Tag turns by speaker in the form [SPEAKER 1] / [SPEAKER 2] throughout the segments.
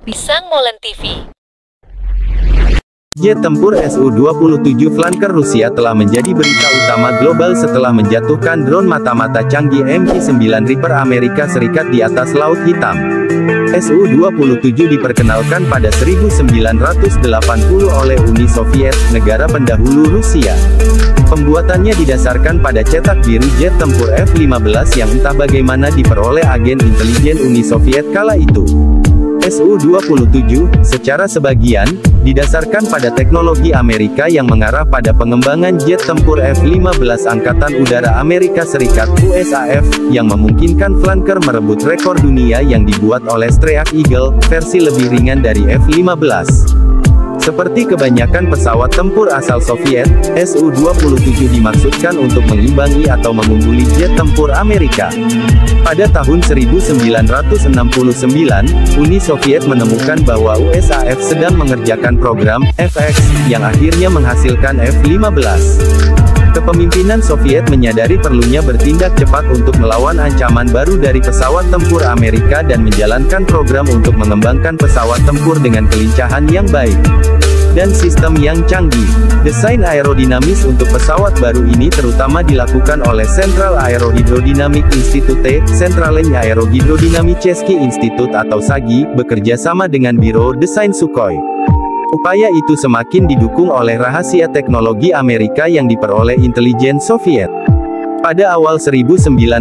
[SPEAKER 1] Pisang Molen TV.
[SPEAKER 2] Jet tempur Su-27 flanker Rusia telah menjadi berita utama global setelah menjatuhkan drone mata-mata canggih MQ-9 Reaper Amerika Serikat di atas Laut Hitam. Su-27 diperkenalkan pada 1980 oleh Uni Soviet, negara pendahulu Rusia. Pembuatannya didasarkan pada cetak biru jet tempur F-15 yang entah bagaimana diperoleh agen intelijen Uni Soviet kala itu. Su-27, secara sebagian, didasarkan pada teknologi Amerika yang mengarah pada pengembangan jet tempur F-15 Angkatan Udara Amerika Serikat (USAF), yang memungkinkan flanker merebut rekor dunia yang dibuat oleh Strike Eagle, versi lebih ringan dari F-15. Seperti kebanyakan pesawat tempur asal Soviet, Su-27 dimaksudkan untuk mengimbangi atau mengungguli jet tempur Amerika. Pada tahun 1969, Uni Soviet menemukan bahwa USAF sedang mengerjakan program FX, yang akhirnya menghasilkan F-15. Kepemimpinan Soviet menyadari perlunya bertindak cepat untuk melawan ancaman baru dari pesawat tempur Amerika dan menjalankan program untuk mengembangkan pesawat tempur dengan kelincahan yang baik dan sistem yang canggih. Desain aerodinamis untuk pesawat baru ini terutama dilakukan oleh Central Aerohydrodynamic Institute, Centralny Aerohydrodynamicheski Institute atau SAGI, bekerja sama dengan Biro Desain Sukhoi. Upaya itu semakin didukung oleh rahasia teknologi Amerika yang diperoleh intelijen Soviet. Pada awal 1980,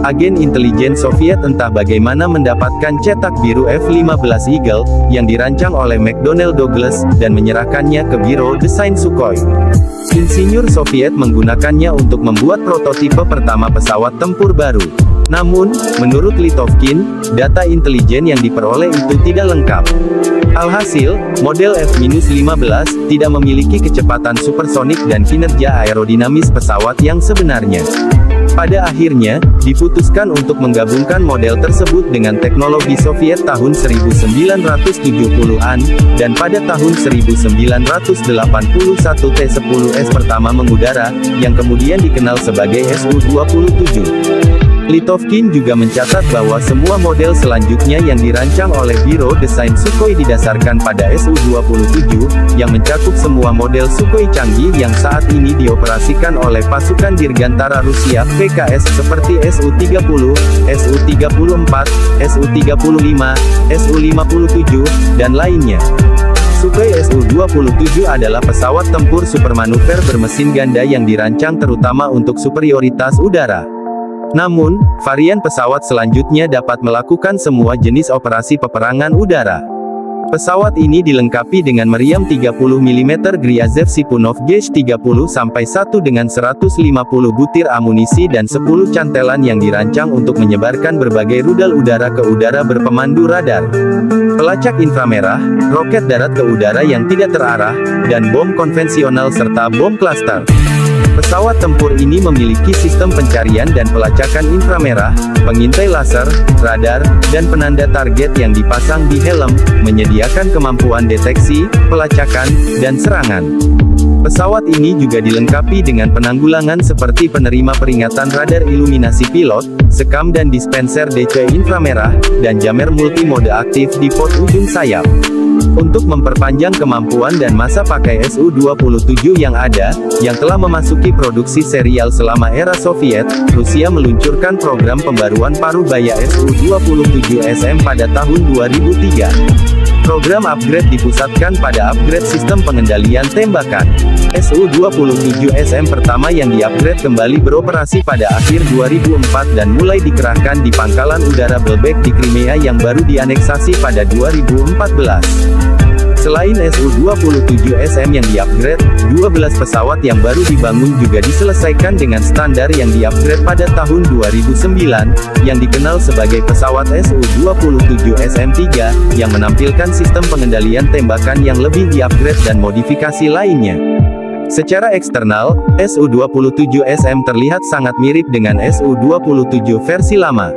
[SPEAKER 2] agen intelijen Soviet entah bagaimana mendapatkan cetak biru F-15 Eagle, yang dirancang oleh McDonnell Douglas, dan menyerahkannya ke Biro Desain Sukhoi. Insinyur Soviet menggunakannya untuk membuat prototipe pertama pesawat tempur baru. Namun, menurut Litovkin, data intelijen yang diperoleh itu tidak lengkap. Alhasil, model F-15 tidak memiliki kecepatan supersonik dan kinerja aerodinamis pesawat yang sebenarnya. Pada akhirnya, diputuskan untuk menggabungkan model tersebut dengan teknologi Soviet tahun 1970-an, dan pada tahun 1981 T-10S pertama mengudara, yang kemudian dikenal sebagai Su-27. Litovkin juga mencatat bahwa semua model selanjutnya yang dirancang oleh Biro Desain Sukhoi didasarkan pada Su-27, yang mencakup semua model Sukhoi canggih yang saat ini dioperasikan oleh pasukan Dirgantara Rusia (PKS) seperti Su-30, Su-34, Su-35, Su-57, dan lainnya. Sukhoi Su-27 adalah pesawat tempur supermanuver bermesin ganda yang dirancang terutama untuk superioritas udara. Namun, varian pesawat selanjutnya dapat melakukan semua jenis operasi peperangan udara. Pesawat ini dilengkapi dengan meriam 30 mm Gryazev Sipunov Gh-30-1 dengan 150 butir amunisi dan 10 cantelan yang dirancang untuk menyebarkan berbagai rudal udara ke udara berpemandu radar, pelacak inframerah, roket darat ke udara yang tidak terarah, dan bom konvensional serta bom klaster. Pesawat tempur ini memiliki sistem pencarian dan pelacakan inframerah, pengintai laser, radar, dan penanda target yang dipasang di helm, menyediakan kemampuan deteksi, pelacakan, dan serangan. Pesawat ini juga dilengkapi dengan penanggulangan seperti penerima peringatan radar iluminasi pilot, sekam dan dispenser DC inframerah, dan jammer multimode aktif di port ujung sayap. Untuk memperpanjang kemampuan dan masa pakai Su-27 yang ada, yang telah memasuki produksi serial selama era Soviet, Rusia meluncurkan program pembaruan parubaya Su-27SM pada tahun 2003. Program upgrade dipusatkan pada upgrade sistem pengendalian tembakan. Su-27SM pertama yang di-upgrade kembali beroperasi pada akhir 2004 dan mulai dikerahkan di pangkalan udara Belbek di Crimea yang baru dianeksasi pada 2014. Selain Su-27SM yang di-upgrade, 12 pesawat yang baru dibangun juga diselesaikan dengan standar yang di-upgrade pada tahun 2009, yang dikenal sebagai pesawat Su-27SM-3, yang menampilkan sistem pengendalian tembakan yang lebih di-upgrade dan modifikasi lainnya. Secara eksternal, Su-27SM terlihat sangat mirip dengan Su-27 versi lama.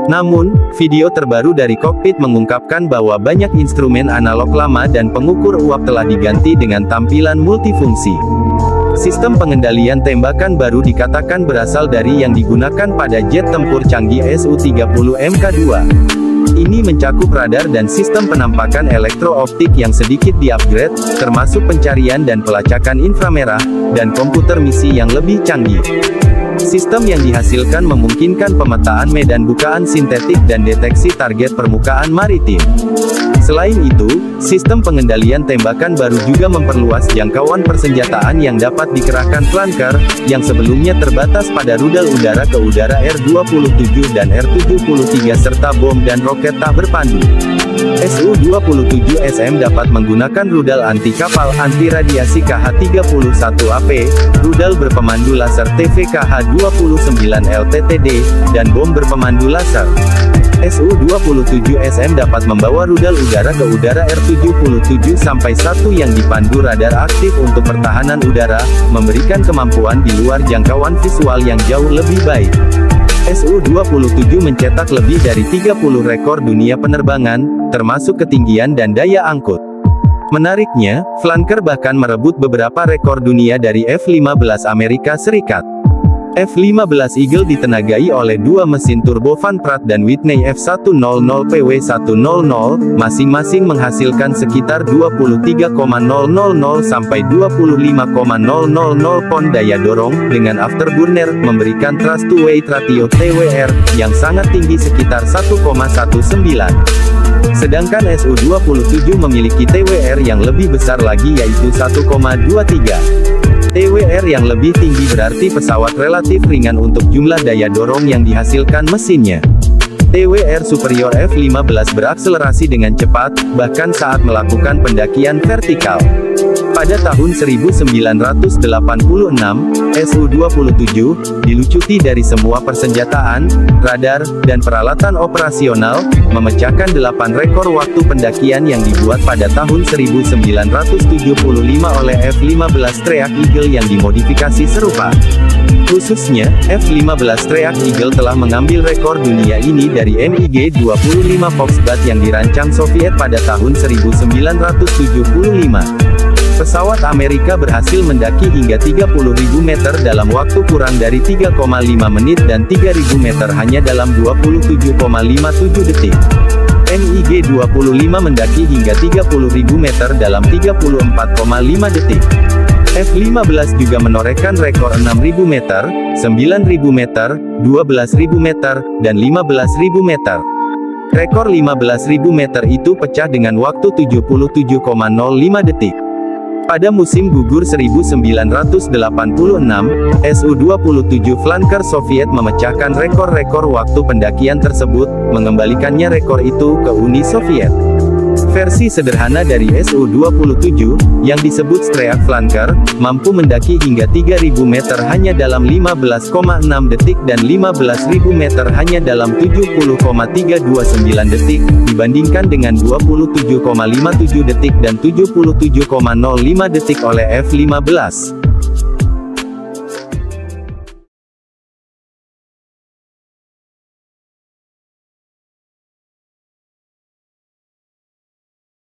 [SPEAKER 2] Namun, video terbaru dari kokpit mengungkapkan bahwa banyak instrumen analog lama dan pengukur uap telah diganti dengan tampilan multifungsi. Sistem pengendalian tembakan baru dikatakan berasal dari yang digunakan pada jet tempur canggih Su-30 Mk2. Ini mencakup radar dan sistem penampakan elektro-optik yang sedikit di-upgrade, termasuk pencarian dan pelacakan inframerah, dan komputer misi yang lebih canggih. Sistem yang dihasilkan memungkinkan pemetaan medan bukaan sintetik dan deteksi target permukaan maritim. Selain itu, sistem pengendalian tembakan baru juga memperluas jangkauan persenjataan yang dapat dikerahkan flanker, yang sebelumnya terbatas pada rudal udara ke udara R-27 dan R-73 serta bom dan roket tak berpandu. Su-27SM dapat menggunakan rudal anti-kapal anti-radiasi KH-31AP, rudal berpemandu laser TVKH-29 LTTD, dan bom berpemandu laser. Su-27SM dapat membawa rudal udara ke udara R-77-1 yang dipandu radar aktif untuk pertahanan udara, memberikan kemampuan di luar jangkauan visual yang jauh lebih baik. Su-27 mencetak lebih dari 30 rekor dunia penerbangan, termasuk ketinggian dan daya angkut. Menariknya, flanker bahkan merebut beberapa rekor dunia dari F-15 Amerika Serikat. F-15 Eagle ditenagai oleh dua mesin turbo Van Pratt dan Whitney F100PW100, masing-masing menghasilkan sekitar 23,000 sampai 25,000 pon daya dorong, dengan afterburner, memberikan thrust to weight ratio (TWR) yang sangat tinggi sekitar 1,19. Sedangkan Su-27 memiliki TWR yang lebih besar lagi yaitu 1,23. TWR yang lebih tinggi berarti pesawat relatif ringan untuk jumlah daya dorong yang dihasilkan mesinnya. TWR superior F-15 berakselerasi dengan cepat, bahkan saat melakukan pendakian vertikal. Pada tahun 1986, Su-27 dilucuti dari semua persenjataan, radar, dan peralatan operasional, memecahkan 8 rekor waktu pendakian yang dibuat pada tahun 1975 oleh F-15 Streak Eagle yang dimodifikasi serupa. Khususnya, F-15 Streak Eagle telah mengambil rekor dunia ini dari MiG-25 Foxbat yang dirancang Soviet pada tahun 1975. Pesawat Amerika berhasil mendaki hingga 30.000 meter dalam waktu kurang dari 3,5 menit dan 3.000 meter hanya dalam 27,57 detik. MiG-25 mendaki hingga 30.000 meter dalam 34,5 detik. F-15 juga menorehkan rekor 6.000 meter, 9.000 meter, 12.000 meter, dan 15.000 meter. Rekor 15.000 meter itu pecah dengan waktu 77,05 detik. Pada musim gugur 1986, Su-27 flanker Soviet memecahkan rekor-rekor waktu pendakian tersebut, mengembalikannya rekor itu ke Uni Soviet. Versi sederhana dari Su-27, yang disebut Streak Flanker, mampu mendaki hingga 3.000 meter hanya dalam 15,6 detik dan 15.000 meter hanya dalam 70,329 detik, dibandingkan dengan 27,57 detik dan 77,05 detik oleh F-15.